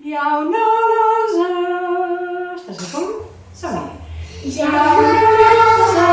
Hi ha una rosa. Estàs a punt? Som-hi. Hi ha una rosa.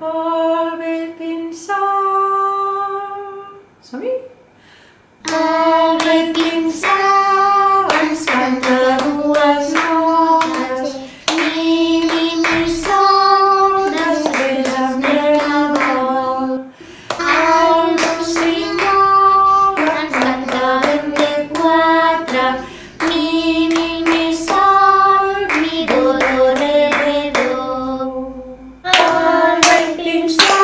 El vell pinsà. Som-hi? El vell pinsà ens canta dues notes. Mi, mi, mi, sol, després amb granadol. El rossinyol ens canta ben bé quatre. Mi, mi, mi, sol, mi, do, do, re, re, do. El vell pinsà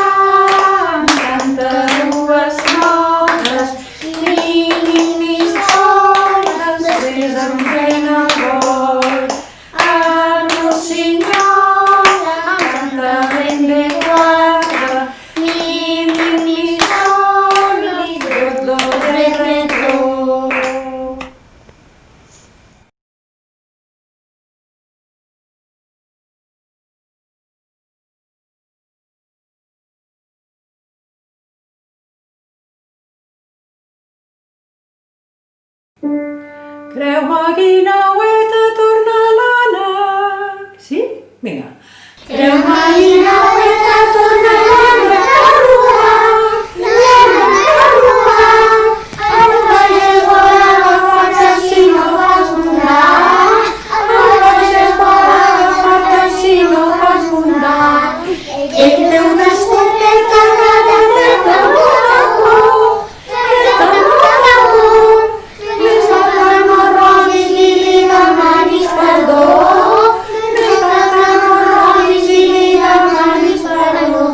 ens canta dues notes. Mi, mi, mi, sol, després amb granadol. El rossinyol ens canta ben bé quatre. Mi, mi, mi, sol, mi, do, do, re, re, do. Creu-me guineueta, torna l'ànec. Sí? Vinga. Creu-me guineueta, torna l'ànec a robar. L'ànec a robar. El pagès vol agafar-te si no fas bondat. El pagès vol agafar-te si no fas bondat. Ell té una escopeta que feta amb una por. Feta amb una por. Més que no robis i li demanis perdó. Més que no robis i li demanis perdó.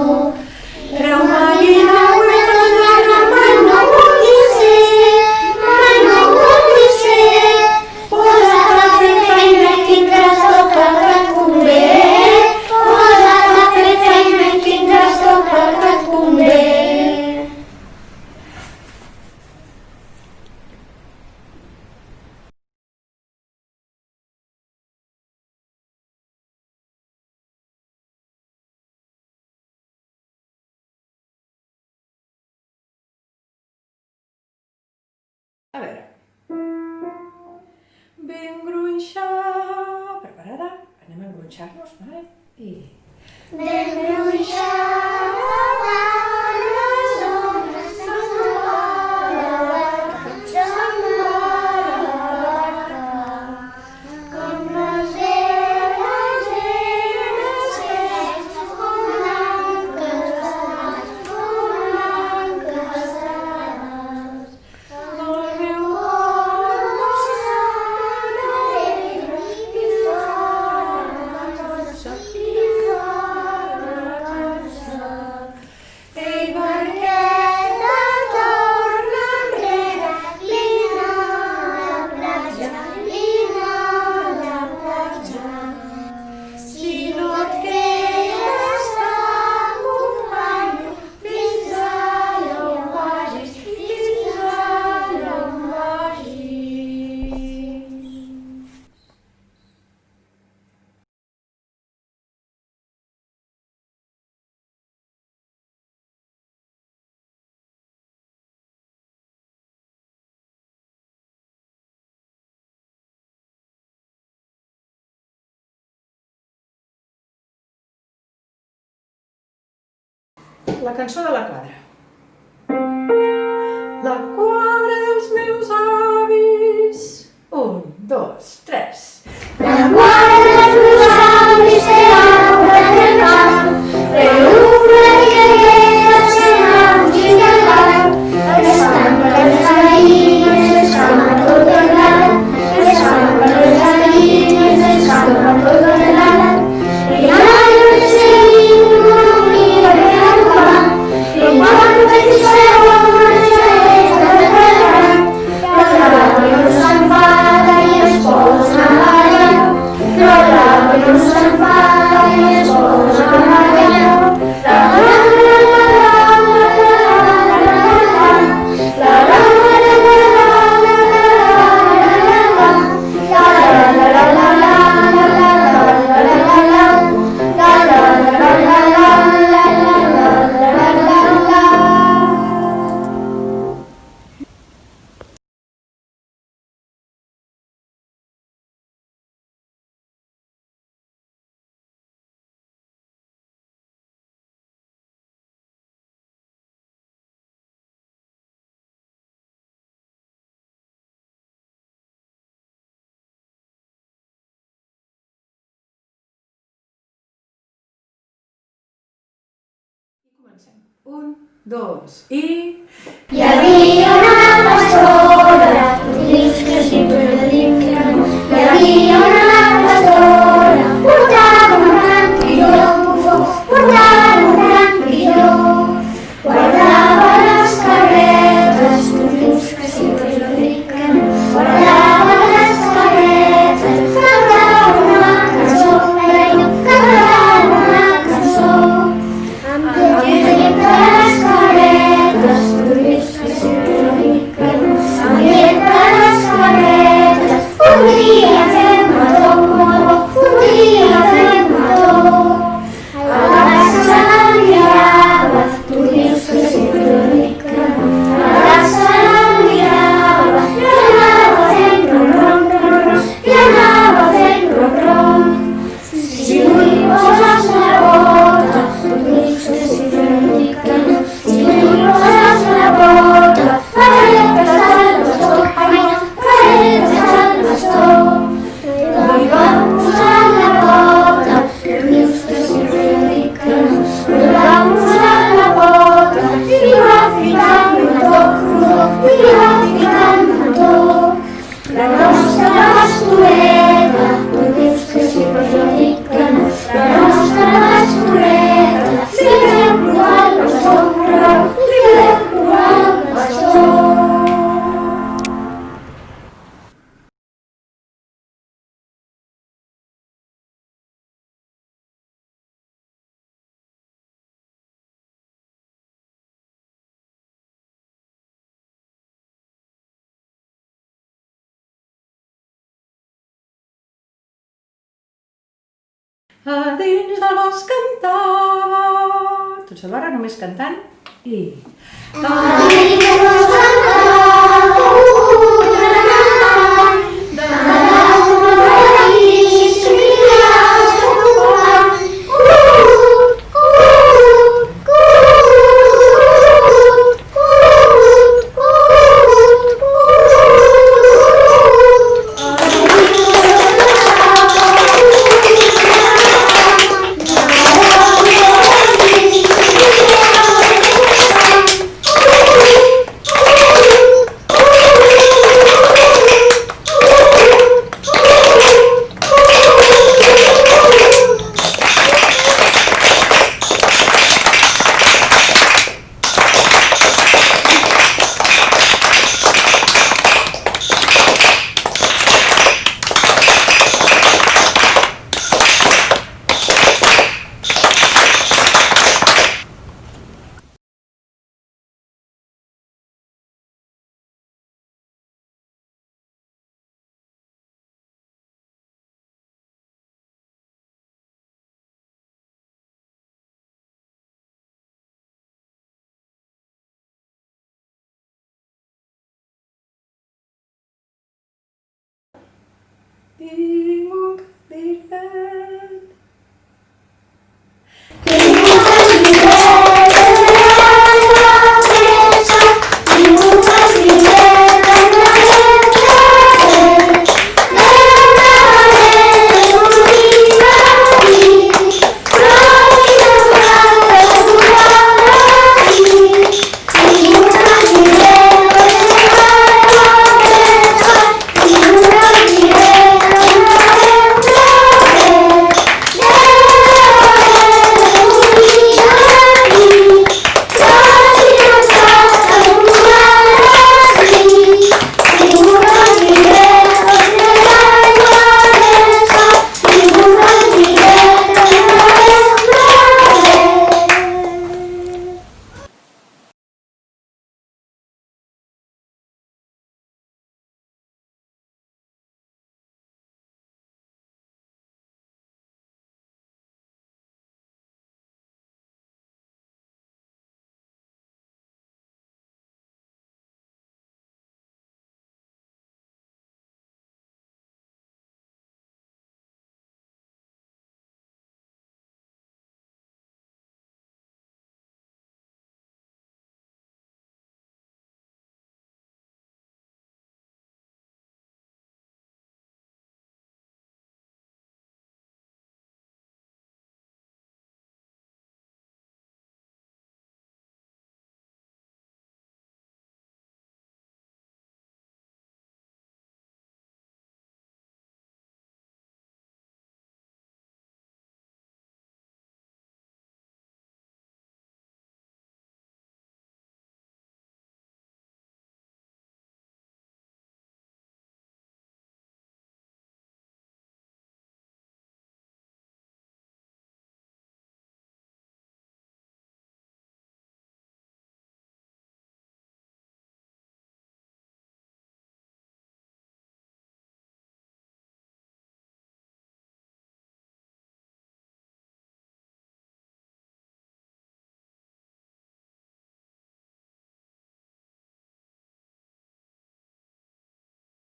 Creu-me guineueta, encara mai no vulguis ser. Mai no vulguis ser. Posa't a fer feina i tindràs tot el que et convé. Posa't a fer feina i tindràs tot el que et convé. A veure. Ben gronxar. Preparada? Anem a engronxar-nos, vale? I... Ben gronxar les ones, La cançó de la quadra. La quadra dels meus avis. 1, 2, 3. La quadra dels meus avis té l'aigua del camp, però un que sent fugint del gat. Escampa les gallines, escampa tot el gat. Escampa les gallines, escampa tot el gat. I l'any que seguim no mira per al camp, i quan veig segons la gat, la no s'enfada i es posa a ballar. La no s'enfada i es posa a ballar. La la la la la la la la Comencem. 1, 2 i... Hi havia una pastora, tu dius que sí però dic que no. Hi havia una pastora, portava un gran quilló, bufó, portava un gran quilló. Guardava les carretes, tu dius que sí però dic que no. Guardava les carretes, cantava una cançó, cantava una cançó. Amb llet de les caretes, tu dius que sí però dic que no. Amb llet de les caretes, podria fer mató, podria fer mató. A la casa l'enviava, tu dius que sí però dic que no. A la casa l'enviava, i anava fent ron, ron, ron, i anava fent ron, ron. Si li poses la bota, tu dius que sí però dic que no. Si li poses la bota, faré pesar el bastó, faré pesar el bastó. Li vam posar la bota, tu dius que sí però dic que no. Li vam posar la bota, i li va ficar el mató, i li va ficar el mató. La nostra pastoreta, tu dius que sí però dic que no. La nostra pastoreta, li vam provar el bastó, li vam provar el bastó. A dins del bosc cantava. Tots alhora, només cantant i... A dins del bosc cantava una nana, de una país criats de topant. Tinc un dir